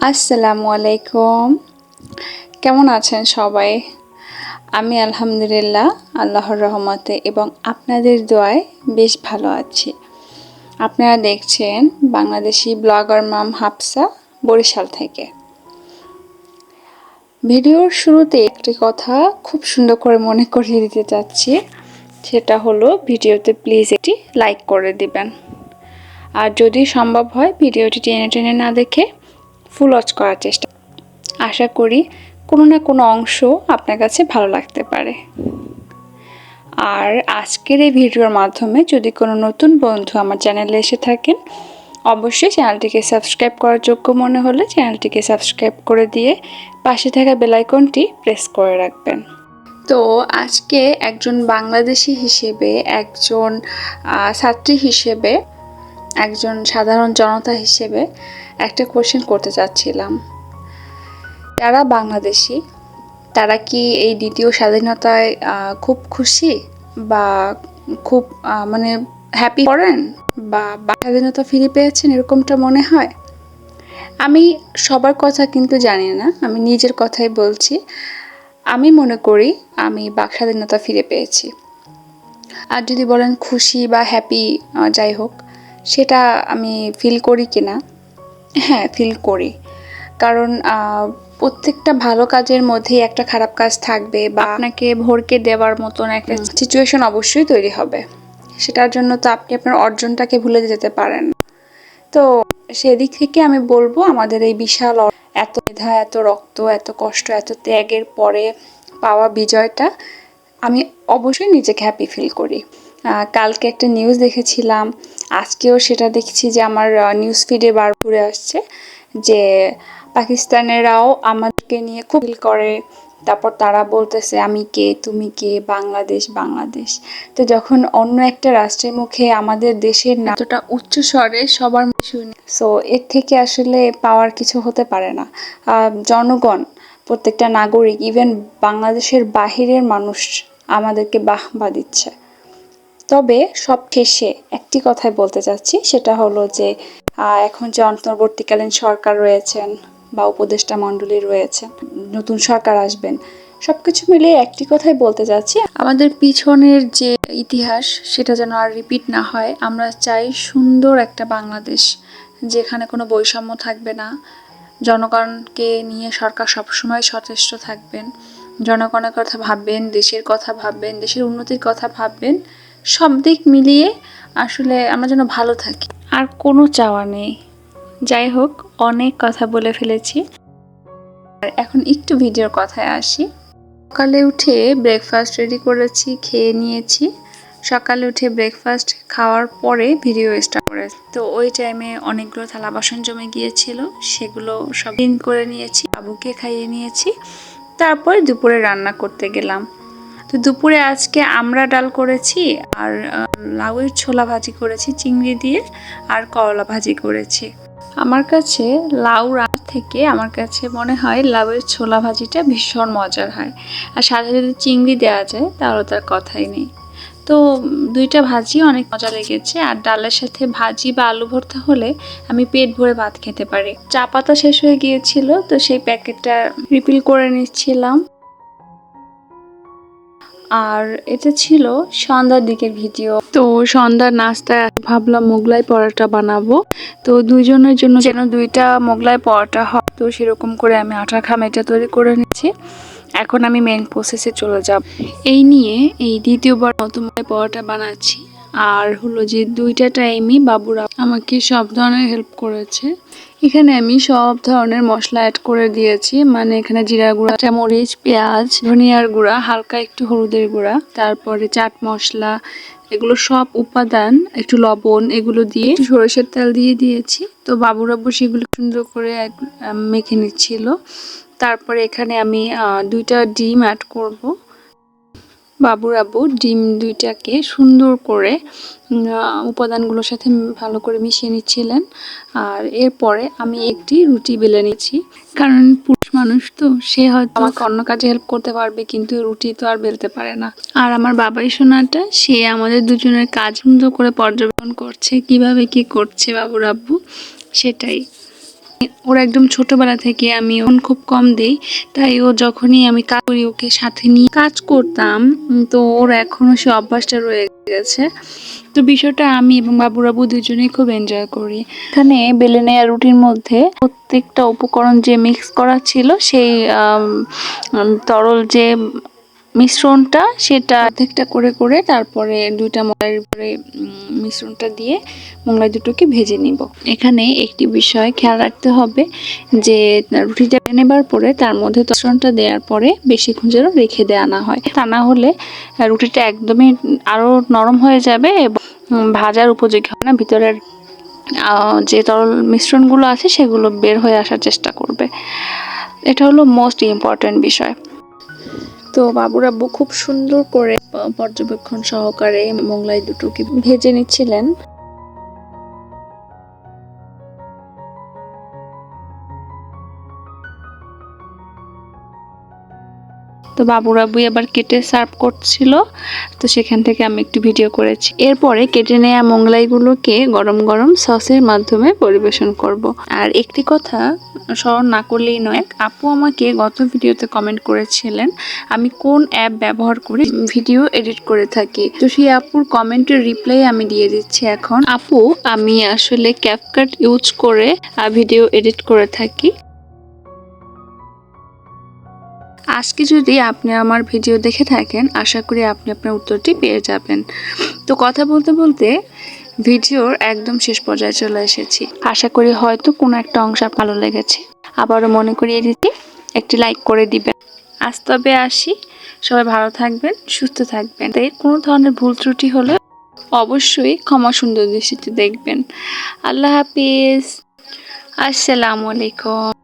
আসসালামু আলাইকুম। কেমন আছেন সবাই? আমি আলহামদুলিল্লাহ আল্লাহর রহমতে এবং আপনাদের দোয়ায় বেশ ভালো আছি। আপনারা দেখছেন বাংলাদেশি ব্লগার মাম হাফসা বরিশাল থেকে। ভিডিওর শুরুতে একটি কথা খুব সুন্দর করে মনে করিয়ে দিতে চাচ্ছি, সেটা হলো ভিডিওতে প্লিজ একটি লাইক করে দিবেন। আর যদি সম্ভব হয় ভিডিওটি টেনে টেনে না দেখে ফুল ওয়াচ করার চেষ্টা। আশা করি কোনো না কোনো অংশ আপনার কাছে ভালো লাগতে পারে। আর আজকের এই ভিডিওর মাধ্যমে যদি কোনো নতুন বন্ধু আমার চ্যানেলে এসে থাকেন, অবশ্যই চ্যানেলটিকে সাবস্ক্রাইব করার যোগ্য মনে হলে চ্যানেলটিকে সাবস্ক্রাইব করে দিয়ে পাশে থাকা বেল আইকনটি প্রেস করে রাখবেন। তো আজকে একজন বাংলাদেশি হিসেবে, একজন ছাত্রী হিসেবে, একজন সাধারণ জনতা হিসেবে একটা কোশ্চেন করতে চাচ্ছিলাম। যারা বাংলাদেশি তারা কি এই দ্বিতীয় স্বাধীনতায় খুব খুশি বা খুব হ্যাপি করেন বা স্বাধীনতা ফিরে পেয়েছেন এরকমটা মনে হয়? আমি সবার কথা কিন্তু জানি না, আমি নিজের কথাই বলছি। আমি মনে করি আমি বাক স্বাধীনতা ফিরে পেয়েছি। আর যদি বলেন খুশি বা হ্যাপি, যাই হোক, সেটা আমি ফিল করি কিনা, হ্যাঁ ফিল করি। কারণ প্রত্যেকটা ভালো কাজের মধ্যেই একটা খারাপ কাজ থাকবে বা আপনাকে ভরকে দেওয়ার মতন একটা সিচুয়েশন অবশ্যই তৈরি হবে। সেটার জন্য তো আপনি আপনার অর্জনটাকে ভুলে যেতে পারেন। তো সেদিক থেকে আমি বলবো আমাদের এই বিশাল এত মেধা, এত রক্ত, এত কষ্ট, এত ত্যাগের পরে পাওয়া বিজয়টা আমি অবশ্যই নিজেকে হ্যাপি ফিল করি। কালকে একটা নিউজ দেখেছিলাম, আজকেও সেটা দেখছি যে আমার নিউজ ফিডে বার ঘুরে আসছে যে পাকিস্তানেরাও আমাদেরকে নিয়ে খুব ফিল করে। তারপর তারা বলতেছে আমি কে, তুমি কে, বাংলাদেশ বাংলাদেশ। তো যখন অন্য একটা রাষ্ট্রের মুখে আমাদের দেশের নাম এতটা উচ্চ স্বরে সবার মুখে শুনি, সো এর থেকে আসলে পাওয়ার কিছু হতে পারে না। জনগণ, প্রত্যেকটা নাগরিক, ইভেন বাংলাদেশের বাহিরের মানুষ আমাদেরকে বাহবা দিচ্ছে। তবে সব শেষে একটি কথাই বলতে চাচ্ছি, সেটা হলো যে এখন যে অন্তর্বর্তীকালীন সরকার রয়েছেন বা উপদেষ্টা মণ্ডলী রয়েছেন, নতুন সরকার আসবেন, সবকিছু মিলিয়ে একটি কথাই বলতে চাচ্ছি, আমাদের পিছনের যে ইতিহাস সেটা যেন আর রিপিট না হয়। আমরা চাই সুন্দর একটা বাংলাদেশ, যেখানে কোনো বৈষম্য থাকবে না। জনগণকে নিয়ে সরকার সবসময় সচেষ্ট থাকবেন, জনগণের কথা ভাববেন, দেশের কথা ভাববেন, দেশের উন্নতির কথা ভাববেন। সব দিক মিলিয়ে আসলে আমরা যেন ভালো থাকি, আর কোনো চাওয়া নেই। যাই হোক, অনেক কথা বলে ফেলেছি, আর এখন একটু ভিডিওর কথায় আসি। সকালে উঠে ব্রেকফাস্ট রেডি করেছি, খেয়ে নিয়েছি। সকালে উঠে ব্রেকফাস্ট খাওয়ার পরে ভিডিও স্টার্ট করে, তো ওই টাইমে অনেকগুলো থালা বাসন জমে গিয়েছিল, সেগুলো সব ক্লিন করে নিয়েছি, বাবুকে খাইয়ে নিয়েছি। তারপর দুপুরে রান্না করতে গেলাম। তো দুপুরে আজকে আমরা ডাল করেছি, আর লাউয়ের ছোলা ভাজি করেছি চিংড়ি দিয়ে, আর করলা ভাজি করেছি। আমার কাছে লাউ রান্না থেকে আমার কাছে মনে হয় লাউয়ের ছোলা ভাজিটা ভীষণ মজার হয়, আর সাথে যদি চিংড়ি দেওয়া যায় তাহলে তার কথাই নেই। তো দুইটা ভাজি অনেক মজা লেগেছে, আর ডালের সাথে ভাজি বা আলু ভর্তা হলে আমি পেট ভরে ভাত খেতে পারি। চা পাতা শেষ হয়ে গিয়েছিল, তো সেই প্যাকেটটা রিফিল করে নিচ্ছিলাম। আর এটা ছিল সন্ধ্যার দিকের ভিডিও। তো সন্ধ্যার নাস্তায় ভাবলাম মোগলাই পরোটা বানাবো। তো দুইজনের জন্য যেন দুইটা মোগলাই পরোটা হয়, তো সেরকম করে আমি আটা খামিটা তৈরি করে নিচ্ছি। এখন আমি মেন প্রসেসে চলে যাব। এই নিয়ে এই দ্বিতীয়বার নতুন পরোটা বানাচ্ছি। আর হলো যে দুইটা টাইমই বাবুরা আমাকে সব ধরনের হেল্প করেছে। এখানে আমি সব ধরনের মশলা অ্যাড করে দিয়েছি, মানে এখানে জিরা গুঁড়া, মরিচ, পেঁয়াজ, ধনিয়ার গুঁড়া, হালকা একটু হলুদের গুঁড়া, তারপরে চাট মশলা, এগুলো সব উপাদান, একটু লবণ, এগুলো দিয়ে সরষের তেল দিয়ে দিয়েছি। তো বাবুরাব্বু সেগুলো সুন্দর করে মেখে নিচ্ছিল। তারপরে এখানে আমি দুইটা ডিম অ্যাড করব। বাবুরাব্বু ডিম দুইটাকে সুন্দর করে উপাদানগুলোর সাথে ভালো করে মিশিয়ে নিচ্ছিলেন। আর এরপরে আমি একটি রুটি বেলে নিচ্ছি, কারণ পুরুষ মানুষ তো, সে হয়তো আমাকে অন্য কাজে হেল্প করতে পারবে, কিন্তু রুটি তো আর বেলতে পারে না। আর আমার বাবাই সোনাটা, সে আমাদের দুজনের কাজ সুন্দর করে পর্যবেক্ষণ করছে, কিভাবে কি করছে বাবুরাব্বু, সেটাই। ওর একদম ছোটবেলা থেকে আমি ওন খুব কম দেই, তাই ও যখনই আমি কাজ করি ওকে সাথে নিয়ে কাজ করতাম। তো ওর এখনো সে অভ্যাসটা রয়ে গেছে। তো বিষয়টা আমি এবং বাবুরাবু দুজনেই খুব এনজয় করি। এখানে বেলে নেওয়া রুটির মধ্যে প্রত্যেকটা উপকরণ যে মিক্স করা ছিল সেই তরল যে মিশ্রণটা সেটা অর্ধেকটা করে করে তারপরে দুইটা মোগলাইয়ের উপরে মিশ্রণটা দিয়ে মোগলাই দুটোকে ভেজে নিব। এখানে একটি বিষয় খেয়াল রাখতে হবে যে রুটিটা নেবার পরে তার মধ্যে মিশ্রণটা দেওয়ার পরে বেশিক্ষণ যেন রেখে দেওয়া না হয়, তা না হলে রুটিটা একদমই আরও নরম হয়ে যাবে এবং ভাজার উপযোগী হয় না। ভিতরের যে তরল মিশ্রণগুলো আছে সেগুলো বের হয়ে আসার চেষ্টা করবে। এটা হলো মোস্ট ইম্পর্টেন্ট বিষয়। তো বাবুরাব্বু খুব সুন্দর করে পর্যবেক্ষণ সহকারে মোগলাই দুটোকে ভেজে নিচ্ছিলেন। তো বাবুরাবু এবার কেটে সার্ভ করছিল, তো সেখান থেকে আমি একটু ভিডিও করেছি। এরপরে কেটে নেওয়া মোগলাইগুলোকে গরম গরম সসের মাধ্যমে পরিবেশন করব। আর একটি কথা স্মরণ না করলেই নয়, এক আপু আমাকে গত ভিডিওতে কমেন্ট করেছিলেন আমি কোন অ্যাপ ব্যবহার করে ভিডিও এডিট করে থাকি। তো সেই আপুর কমেন্টের রিপ্লাই আমি দিয়ে দিচ্ছি এখন। আপু, আমি আসলে ক্যাপকাট ইউজ করে ভিডিও এডিট করে থাকি। আজকে যদি আপনি আমার ভিডিও দেখে থাকেন, আশা করি আপনি আপনার উত্তরটি পেয়ে যাবেন। তো কথা বলতে বলতে ভিডিওর একদম শেষ পর্যায়ে চলে এসেছি। আশা করি হয়তো কোনো একটা অংশ ভালো লেগেছে। আবারও মনে করিয়ে দিতে একটি লাইক করে দিবেন। আজ তবে আসি, সবাই ভালো থাকবেন, সুস্থ থাকবেন। তাই কোনো ধরনের ভুল ত্রুটি হলে অবশ্যই ক্ষমা সুন্দর দৃষ্টিতে দেখবেন। আল্লাহ হাফিজ, আসসালামু আলাইকুম।